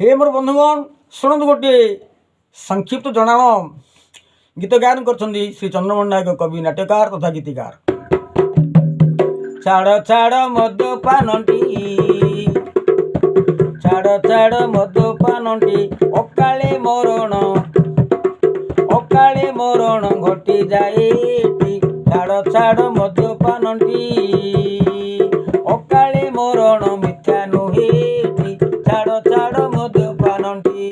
हे मोर बंधुगण शुणु गोटे संक्षिप्त जनाण गीत गायन कर श्री चंद्रमोहन नायक कवि नाट्यकार तथा गीतिकार। छाड़ छाड़ मद्यपानटी छाड़ छाड़ मद्यपानटी अकाले मरण घटी जाए। छाड़ छाड़ मद्यपानटी अकाले मरण मिथ्या नुहे। छाड़ छाड़ मद्यपानटी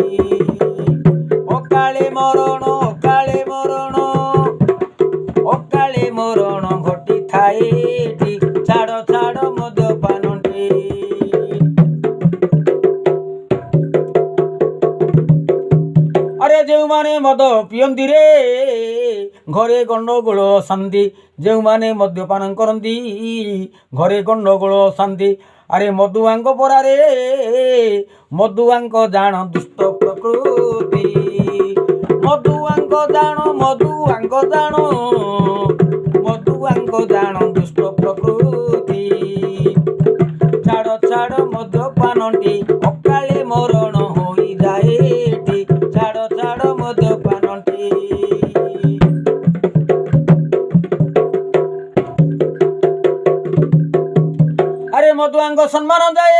अकाले मरण घटी थाए। छाड़ छाड़ मद्यपानटी। अरे जो माने मद पियंती रे घरे गंडगोल शांति। जो माने मद्यपान करती घरे गंडगोल शांति। अरे मधुआंक परारे मधुआंक जान दुष्ट प्रकृति। मधुआंक जान दुष्ट प्रकृति। छाड़ छाड़ मद्यपानटी अकाले मरण हो जाए। छाड़ छाड़ मद्यपानटी। अरे मधुआंक सम्मान जाए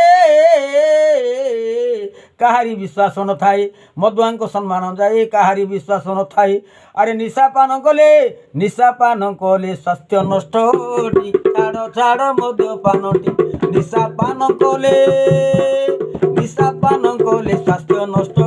काहारी विश्वास न थाए। मधुआंक सम्मान जाए काहारी विश्वास न थाए। अरे निशापान कले स्वास्थ्य नष्ट। छाड़ छाड़ मद्यपानटी। निशापान कले स्वास्थ्य नष्ट।